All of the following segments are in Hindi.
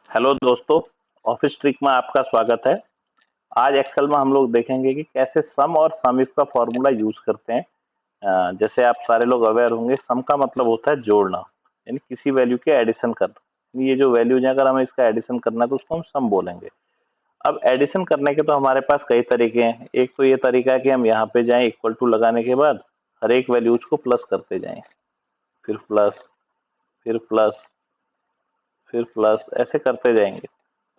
हेलो दोस्तों, ऑफिस ट्रिक में आपका स्वागत है। आज एक्सेल में हम लोग देखेंगे कि कैसे सम और सम इफ का फॉर्मूला यूज करते हैं। जैसे आप सारे लोग अवेयर होंगे, सम का मतलब होता है जोड़ना, यानी किसी वैल्यू के एडिशन करना। ये जो वैल्यूज है, अगर हमें इसका एडिशन करना है तो उसको हम सम बोलेंगे। अब एडिशन करने के तो हमारे पास कई तरीके हैं। एक तो ये तरीका है कि हम यहाँ पे जाएं, इक्वल टू लगाने के बाद हर एक वैल्यूज को प्लस करते जाएं, फिर प्लस, फिर प्लस, फिर प्लस, ऐसे करते जाएंगे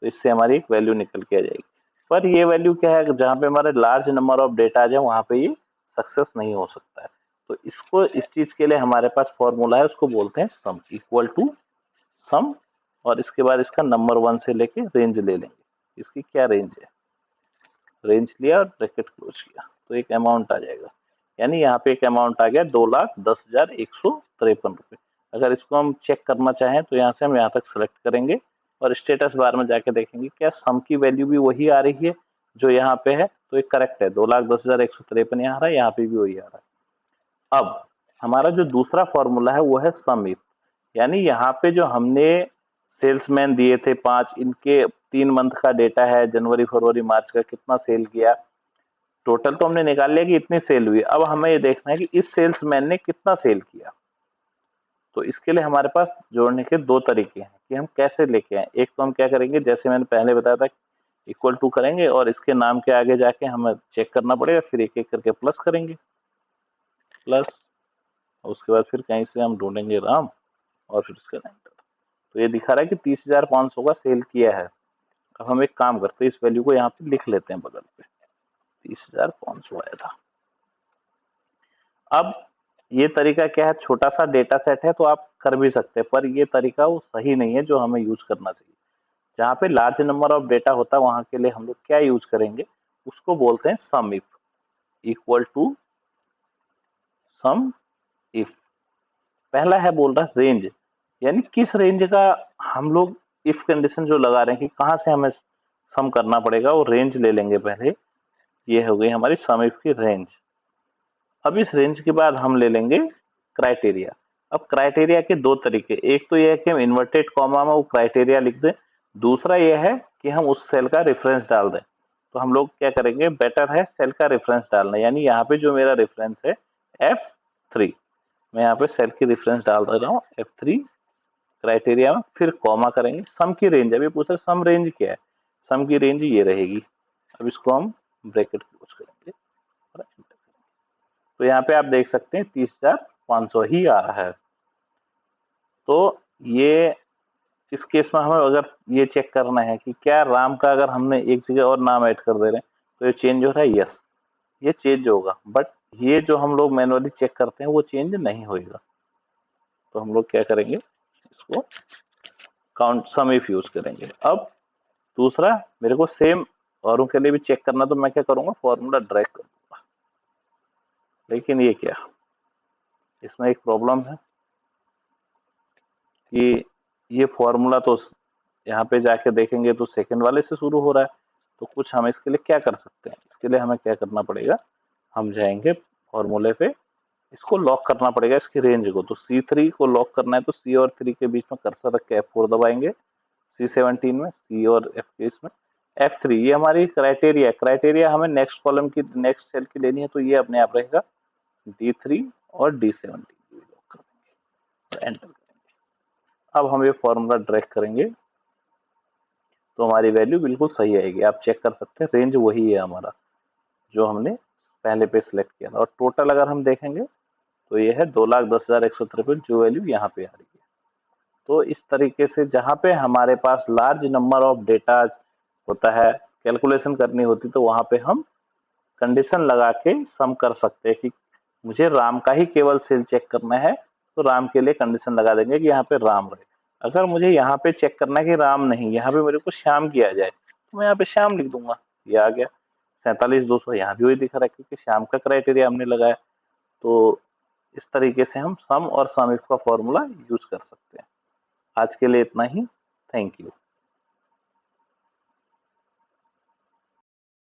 तो इससे हमारी एक वैल्यू निकल के आ जाएगी। पर ये वैल्यू क्या है, जहाँ पे हमारे लार्ज नंबर ऑफ डेटा आ जाए वहां पे ये सक्सेस नहीं हो सकता है। तो इसको, इस चीज के लिए हमारे पास फॉर्मूला है, उसको बोलते हैं सम, इक्वल टू सम। और इसके बाद इसका नंबर 1 से लेके रेंज ले लेंगे। इसकी क्या रेंज है, रेंज लिया और ब्रैकेट क्लोज किया तो एक अमाउंट आ जाएगा। यानी यहाँ पे एक अमाउंट आ गया 2,10,153 रुपये। अगर इसको हम चेक करना चाहें तो यहाँ से हम यहाँ तक सेलेक्ट करेंगे और स्टेटस बार में जाके देखेंगे क्या सम की वैल्यू भी वही आ रही है जो यहाँ पे है। तो ये करेक्ट है, 2,10,153 यहाँ आ रहा है, यहाँ पे भी वही आ रहा है। अब हमारा जो दूसरा फॉर्मूला है वो है सम इफ। यानी यहाँ पे जो हमने सेल्समैन दिए थे 5, इनके 3 मंथ का डेटा है, जनवरी फरवरी मार्च का कितना सेल किया। टोटल तो हमने निकाल लिया कि इतनी सेल हुई, अब हमें ये देखना है कि इस सेल्समैन ने कितना सेल किया। तो इसके लिए हमारे पास जोड़ने के दो तरीके हैं कि हम कैसे लेके आए। एक तो हम क्या करेंगे, जैसे मैंने पहले बताया था, इक्वल टू करेंगे और इसके नाम के आगे जाके हमें चेक करना पड़ेगा, फिर एक एक करके प्लस करेंगे, प्लस। उसके बाद फिर कहीं से हम ढूंढेंगे राम और फिर उसका एंटर। तो ये दिखा रहा है कि 30,500 का सेल किया है। अब हम एक काम करते हैं, इस वैल्यू को यहाँ पे लिख लेते हैं बगल पे, 30,500 आया था। अब ये तरीका क्या है, छोटा सा डेटा सेट है तो आप कर भी सकते हैं, पर ये तरीका वो सही नहीं है जो हमें यूज करना चाहिए। जहाँ पे लार्ज नंबर ऑफ डेटा होता है वहां के लिए हम लोग क्या यूज करेंगे, उसको बोलते हैं sum if, equal to sum if. पहला है बोल रहा है रेंज, यानी किस रेंज का हम लोग इफ कंडीशन जो लगा रहे हैं कि कहाँ से हमें सम करना पड़ेगा, वो रेंज ले लेंगे पहले। ये हो गई हमारी सम इफ की रेंज। अब इस रेंज के बाद हम ले लेंगे क्राइटेरिया। अब क्राइटेरिया के दो तरीके, एक तो यह है कि हम इन्वर्टेड कॉमा में वो क्राइटेरिया लिख दें, दूसरा यह है कि हम उस सेल का रेफरेंस डाल दें। तो हम लोग क्या करेंगे, बेटर है सेल का रेफरेंस डालना। यानी यहाँ पे जो मेरा रेफरेंस है F3, मैं यहाँ पे सेल की रेफरेंस डाल दे रहा हूँ F3 क्राइटेरिया में, फिर कॉमा करेंगे। सम की रेंज, अभी पूछा सम रेंज क्या है, सम की रेंज ये रहेगी। अब इसको हम ब्रैकेट क्लोज करेंगे और एंटर। तो यहाँ पे आप देख सकते हैं 30,500 ही आ रहा है। तो ये, इस केस में हमें अगर ये चेक करना है कि क्या राम का अगर हमने एक जगह और नाम ऐड कर दे रहे हैं तो ये चेंज हो रहा है, यस ये चेंज होगा। बट ये जो हम लोग मैनुअली चेक करते हैं वो चेंज नहीं होगा। तो हम लोग क्या करेंगे, इसको काउंट सम इफ यूज करेंगे। अब दूसरा, मेरे को सेम औरों के लिए भी चेक करना, तो मैं क्या करूंगा, फॉर्मूला ड्रैग कर दूंगा। लेकिन ये क्या, इसमें एक प्रॉब्लम है कि ये फॉर्मूला तो यहाँ पे जाके देखेंगे तो सेकंड वाले से शुरू हो रहा है। तो कुछ हम इसके लिए क्या कर सकते हैं, इसके लिए हमें क्या करना पड़ेगा, हम जाएंगे फॉर्मूले पे, इसको लॉक करना पड़ेगा इसकी रेंज को। तो C3 को लॉक करना है तो C और 3 के बीच में कर्सर रख के F4 दबाएंगे, C17 में, C और F के इसमें F3। ये हमारी क्राइटेरिया, क्राइटेरिया हमें नेक्स्ट कॉलम की, नेक्स्ट सेल की लेनी है, तो ये अपने आप रहेगा D3 और D17 लॉक कर देंगे और एंटर करेंगे। अब हम ये फॉर्मूला ड्रैग करेंगे तो हमारी वैल्यू बिल्कुल सही आएगी। आप चेक कर सकते हैं, रेंज वही है हमारा जो हमने पहले पे सिलेक्ट किया था। और टोटल अगर हम देखेंगे तो ये है 2,10,153, जो वैल्यू यहाँ पे आ रही है। तो इस तरीके से जहाँ पे हमारे पास लार्ज नंबर ऑफ डेटा होता है, कैलकुलेशन करनी होती, तो वहां पे हम कंडीशन लगा के सम कर सकते हैं कि मुझे राम का ही केवल सेल चेक करना है तो राम के लिए कंडीशन लगा देंगे कि यहाँ पे राम रहे। अगर मुझे यहाँ पे चेक करना है कि राम नहीं, यहाँ पे मेरे को श्याम किया जाए, तो मैं यहाँ पे श्याम लिख दूंगा, ये आ गया 47,200। यहाँ भी वही दिख रहा है क्योंकि श्याम का क्राइटेरिया हमने लगाया। तो इस तरीके से हम सम और सम इफ का फॉर्मूला यूज कर सकते हैं। आज के लिए इतना ही, थैंक यू।